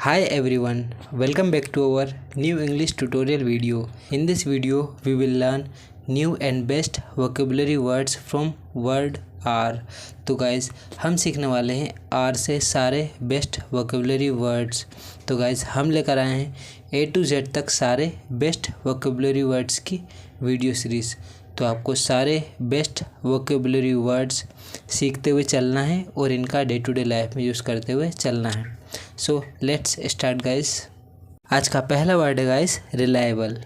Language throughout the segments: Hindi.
Hi everyone, welcome back to our new English tutorial video. In this video, we will learn new and best vocabulary words from word R. तो गाइज हम सीखने वाले हैं R से सारे बेस्ट vocabulary वर्ड्स। तो गाइज हम लेकर आए हैं A to Z तक सारे बेस्ट vocabulary वर्ड्स की वीडियो सीरीज़। तो आपको सारे बेस्ट vocabulary वर्ड्स सीखते हुए चलना है और इनका डे टू डे लाइफ में यूज़ करते हुए चलना है। So let's start guys. आज का पहला वर्ड है गाइस रिलायबल।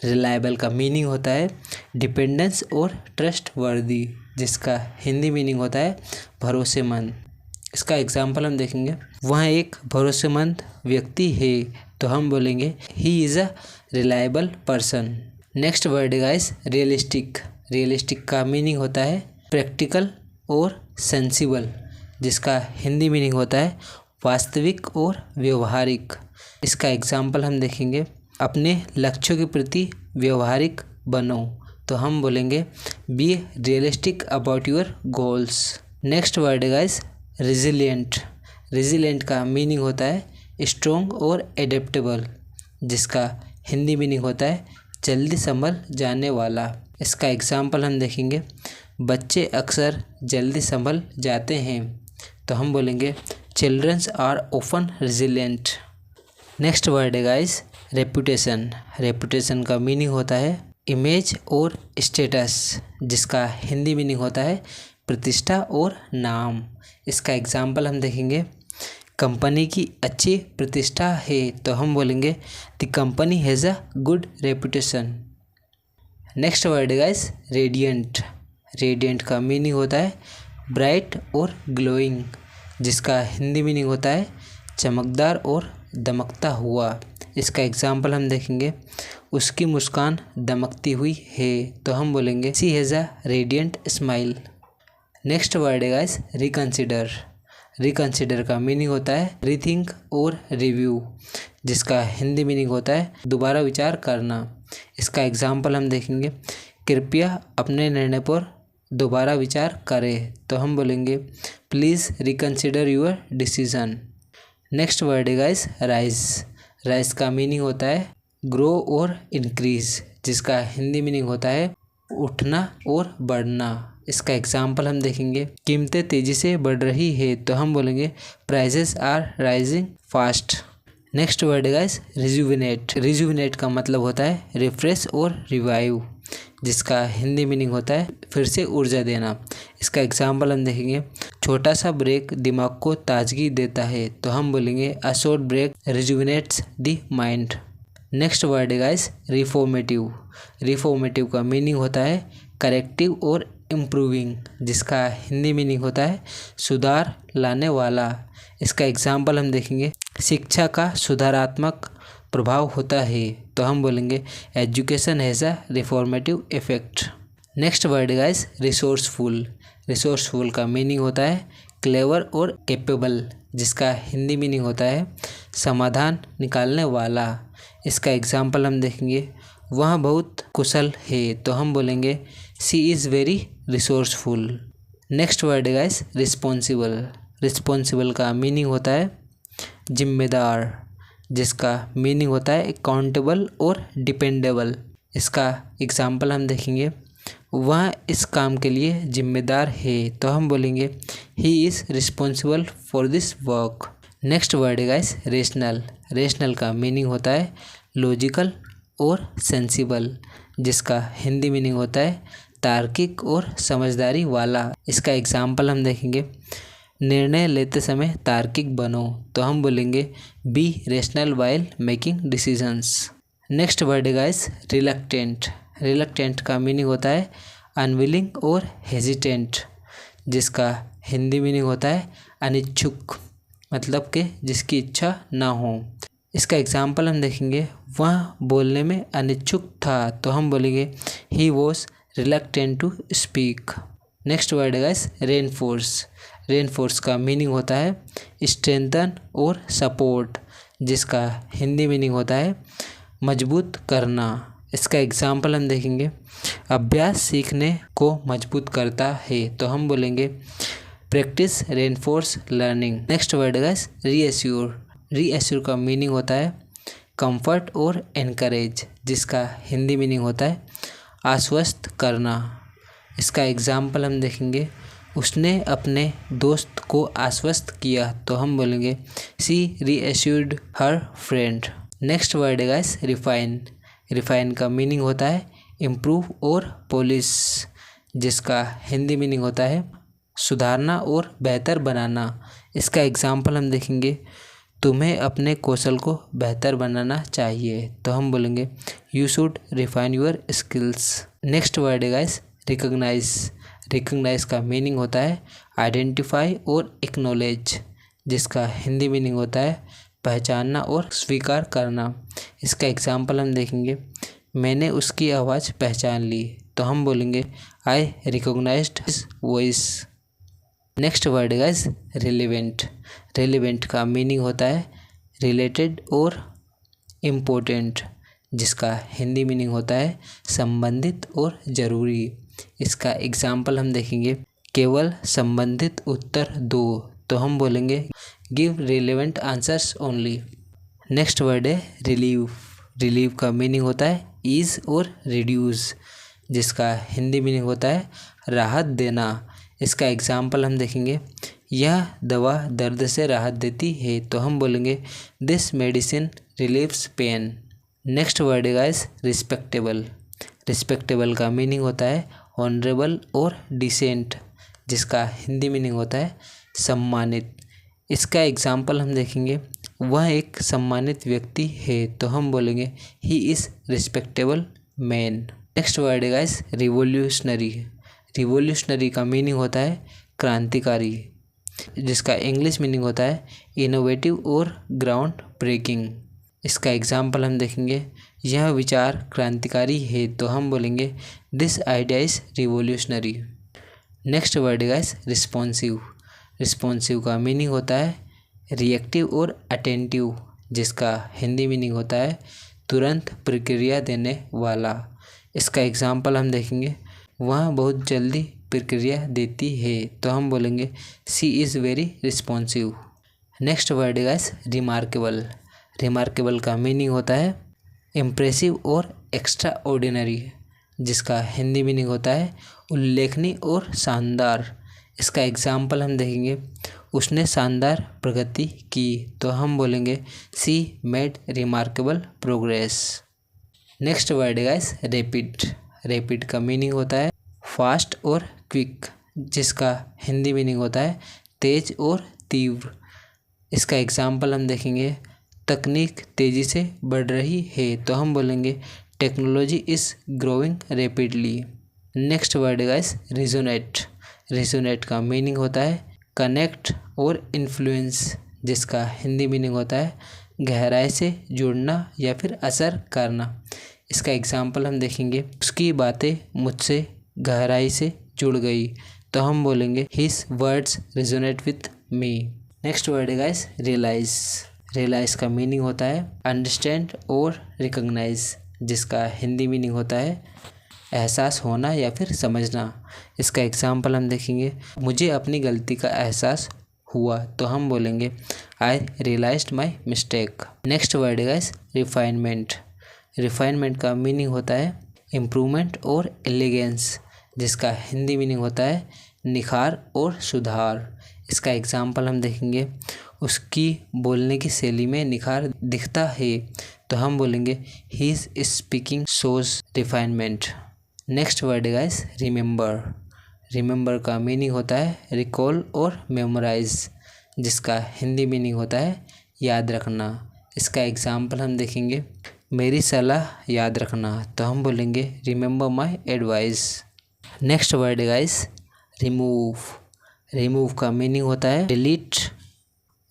रिलायबल का मीनिंग होता है डिपेंडेंस और ट्रस्ट वर्दी, जिसका हिंदी मीनिंग होता है भरोसेमंद। इसका एग्जाम्पल हम देखेंगे। वह एक भरोसेमंद व्यक्ति है, तो हम बोलेंगे he is a reliable person. Next word है गाइस रियलिस्टिक। रियलिस्टिक का मीनिंग होता है प्रैक्टिकल और सेंसिबल, जिसका हिंदी मीनिंग होता है वास्तविक और व्यवहारिक। इसका एग्जाम्पल हम देखेंगे। अपने लक्ष्यों के प्रति व्यवहारिक बनो, तो हम बोलेंगे be realistic about your goals. Next word है गाइस रेजिलिएंट। रेजिलिएंट का मीनिंग होता है स्ट्रॉन्ग और एडेप्टेबल, जिसका हिंदी मीनिंग होता है जल्दी संभल जाने वाला। इसका एग्जाम्पल हम देखेंगे। बच्चे अक्सर जल्दी संभल जाते हैं, तो हम बोलेंगे childrens are often resilient. Next word है गाइस रेपुटेशन। रेपुटेशन का मीनिंग होता है इमेज और स्टेटस, जिसका हिंदी मीनिंग होता है प्रतिष्ठा और नाम। इसका एग्जाम्पल हम देखेंगे। कंपनी की अच्छी प्रतिष्ठा है, तो हम बोलेंगे the company has a good reputation. Next word है गाइस रेडिएंट। रेडिएंट का मीनिंग होता है ब्राइट और ग्लोइंग, जिसका हिंदी मीनिंग होता है चमकदार और दमकता हुआ। इसका एग्जाम्पल हम देखेंगे। उसकी मुस्कान दमकती हुई है, तो हम बोलेंगे she has a radiant smile. Next word है गाइस रिकंसिडर। रिकंसिडर का मीनिंग होता है रीथिंक और रिव्यू, जिसका हिंदी मीनिंग होता है दोबारा विचार करना। इसका एग्जाम्पल हम देखेंगे। कृपया अपने निर्णय पर दोबारा विचार करें, तो हम बोलेंगे please reconsider your decision. Next word है गाइस राइज। राइज का मीनिंग होता है ग्रो और इंक्रीज, जिसका हिंदी मीनिंग होता है उठना और बढ़ना। इसका एग्जाम्पल हम देखेंगे। कीमतें तेज़ी से बढ़ रही है, तो हम बोलेंगे prices are rising fast. Next word है गाइस रिजुविनेट। रिजुविनेट का मतलब होता है रिफ्रेश और रिवाइव, जिसका हिंदी मीनिंग होता है फिर से ऊर्जा देना। इसका एग्जाम्पल हम देखेंगे। छोटा सा ब्रेक दिमाग को ताजगी देता है, तो हम बोलेंगे a short break rejuvenates the mind. Next word है गाइस रिफॉर्मेटिव। रिफॉर्मेटिव का मीनिंग होता है करेक्टिव और इम्प्रूविंग, जिसका हिंदी मीनिंग होता है सुधार लाने वाला। इसका एग्जाम्पल हम देखेंगे। शिक्षा का सुधारात्मक प्रभाव होता है, तो हम बोलेंगे education has a reformative effect. Next word guys resourceful. Resourceful का मीनिंग होता है क्लेवर और कैपेबल, जिसका हिंदी मीनिंग होता है समाधान निकालने वाला। इसका एग्जाम्पल हम देखेंगे। वह बहुत कुशल है, तो हम बोलेंगे she is very resourceful. Next word guys responsible. Responsible का मीनिंग होता है जिम्मेदार, जिसका मीनिंग होता है अकाउंटेबल और डिपेंडेबल। इसका एग्जाम्पल हम देखेंगे। वह इस काम के लिए जिम्मेदार है, तो हम बोलेंगे he is responsible for this work. Next word है गाइस रेशनल। रेशनल का मीनिंग होता है लॉजिकल और सेंसिबल, जिसका हिंदी मीनिंग होता है तार्किक और समझदारी वाला। इसका एग्जाम्पल हम देखेंगे। निर्णय लेते समय तार्किक बनो, तो हम बोलेंगे be rational while making decisions. Next word है गाइस रिलक्टेंट। रिलक्टेंट का मीनिंग होता है अनविलिंग और हेजिटेंट, जिसका हिंदी मीनिंग होता है अनिच्छुक, मतलब कि जिसकी इच्छा ना हो। इसका एग्जाम्पल हम देखेंगे। वह बोलने में अनिच्छुक था, तो हम बोलेंगे he was reluctant to speak. Next word है गाइस रेनफोर्स। रेनफोर्स का मीनिंग होता है स्ट्रेंथन और सपोर्ट, जिसका हिंदी मीनिंग होता है मजबूत करना। इसका एग्जाम्पल हम देखेंगे। अभ्यास सीखने को मजबूत करता है, तो हम बोलेंगे practice reinforce learning. Next word guys reassure. Reassure का मीनिंग होता है कंफर्ट और एनकरेज, जिसका हिंदी मीनिंग होता है आश्वस्त करना। इसका एग्जाम्पल हम देखेंगे, उसने अपने दोस्त को आश्वस्त किया, तो हम बोलेंगे she reassured her friend. Next word है गाइस रिफाइन। रिफाइन का मीनिंग होता है इम्प्रूव और पॉलिश, जिसका हिंदी मीनिंग होता है सुधारना और बेहतर बनाना। इसका एग्जाम्पल हम देखेंगे, तुम्हें अपने कौशल को बेहतर बनाना चाहिए, तो हम बोलेंगे you should refine your skills. Next word है गाइस रिकॉग्नाइज। रिकॉग्नाइज का मीनिंग होता है आइडेंटिफाई और एक्नॉलेज, जिसका हिंदी मीनिंग होता है पहचानना और स्वीकार करना। इसका एग्जाम्पल हम देखेंगे, मैंने उसकी आवाज़ पहचान ली, तो हम बोलेंगे I recognised his voice. Next word है गाइस रिलेवेंट। रिलेवेंट का मीनिंग होता है रिलेटेड और इम्पोर्टेंट, जिसका हिंदी मीनिंग होता है संबंधित और ज़रूरी। इसका एग्जाम्पल हम देखेंगे, केवल संबंधित उत्तर दो, तो हम बोलेंगे give relevant answers only. Next word है रिलीव। रिलीव का मीनिंग होता है ईज और रिड्यूस, जिसका हिंदी मीनिंग होता है राहत देना। इसका एग्जाम्पल हम देखेंगे, यह दवा दर्द से राहत देती है, तो हम बोलेंगे this medicine relieves pain. Next word है गाइस रिस्पेक्टेबल। रिस्पेक्टेबल का मीनिंग होता है ऑनरेबल और डिसेंट, जिसका हिंदी मीनिंग होता है सम्मानित। इसका एग्जाम्पल हम देखेंगे, वह एक सम्मानित व्यक्ति है, तो हम बोलेंगे he is respectable man. Next word है गाइस रिवोल्यूशनरी। रिवोल्यूशनरी का मीनिंग होता है क्रांतिकारी, जिसका इंग्लिश मीनिंग होता है इनोवेटिव और ग्राउंड ब्रेकिंग। इसका एग्जाम्पल हम देखेंगे, यह विचार क्रांतिकारी है, तो हम बोलेंगे this idea is revolutionary. Next word है गाइस रिस्पॉन्सिव। रिस्पॉन्सिव का मीनिंग होता है रिएक्टिव और अटेंटिव, जिसका हिंदी मीनिंग होता है तुरंत प्रतिक्रिया देने वाला। इसका एग्जाम्पल हम देखेंगे, वह बहुत जल्दी प्रतिक्रिया देती है, तो हम बोलेंगे she is very responsive. Next word है गाइस रिमार्केबल। रिमार्केबल का मीनिंग होता है इम्प्रेसिव और एक्स्ट्रा ऑर्डिनरी, जिसका हिंदी मीनिंग होता है उल्लेखनीय और शानदार। इसका एग्जाम्पल हम देखेंगे, उसने शानदार प्रगति की, तो हम बोलेंगे she made remarkable progress. Next word है गाइस रैपिड। रैपिड का मीनिंग होता है फास्ट और क्विक, जिसका हिंदी मीनिंग होता है तेज और तीव्र। इसका एग्जाम्पल हम देखेंगे, तकनीक तेज़ी से बढ़ रही है, तो हम बोलेंगे technology is growing rapidly. Next word है गाइस रिजोनेट। रिजोनेट का मीनिंग होता है कनेक्ट और इन्फ्लुएंस, जिसका हिंदी मीनिंग होता है गहराई से जुड़ना या फिर असर करना। इसका एग्जाम्पल हम देखेंगे, उसकी बातें मुझसे गहराई से जुड़ गई, तो हम बोलेंगे his words resonate with me. Next word है गाइस रियलाइज। रियलाइज का मीनिंग होता है अंडरस्टैंड और रिकॉग्नाइज, जिसका हिंदी मीनिंग होता है एहसास होना या फिर समझना। इसका एग्जाम्पल हम देखेंगे, मुझे अपनी गलती का एहसास हुआ, तो हम बोलेंगे I realised my mistake. Next word है गाइस रिफाइनमेंट। रिफाइनमेंट का मीनिंग होता है इम्प्रूवमेंट और एलिगेंस, जिसका हिंदी मीनिंग होता है निखार और सुधार। इसका एग्जाम्पल हम देखेंगे, उसकी बोलने की शैली में निखार दिखता है, तो हम बोलेंगे he is speaking shows refinement. Next word है गाइस रिमेंबर। रिमेंबर का मीनिंग होता है रिकॉल और मेमोराइज, जिसका हिंदी मीनिंग होता है याद रखना। इसका एग्जाम्पल हम देखेंगे, मेरी सलाह याद रखना, तो हम बोलेंगे remember my advice. Next word है गाइस रिमूव। रिमूव का मीनिंग होता है डिलीट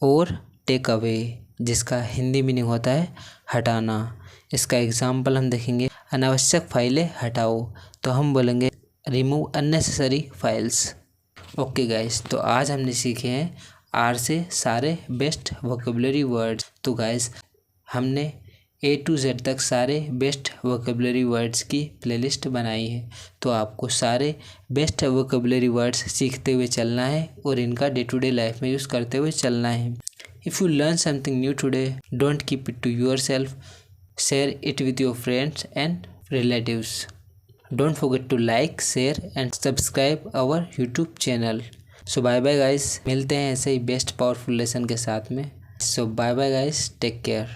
और टेक अवे, जिसका हिंदी मीनिंग होता है हटाना। इसका एग्जाम्पल हम देखेंगे, अनावश्यक फाइलें हटाओ, तो हम बोलेंगे remove unnecessary files. Okay guys, तो आज हमने सीखे हैं आर से सारे बेस्ट वोकेबलरी वर्ड्स। तो गाइस हमने A to Z तक सारे बेस्ट वोकेबलरी वर्ड्स की प्लेलिस्ट बनाई है, तो आपको सारे बेस्ट वोकेबलरी वर्ड्स सीखते हुए चलना है और इनका डे टू डे लाइफ में यूज़ करते हुए चलना है। If you learn something new today, don't keep it to yourself. Share it with your friends and relatives. Don't forget to like, share and subscribe our YouTube channel. So bye bye guys, मिलते हैं ऐसे ही बेस्ट पावरफुल लेसन के साथ में. So bye bye guys, take care.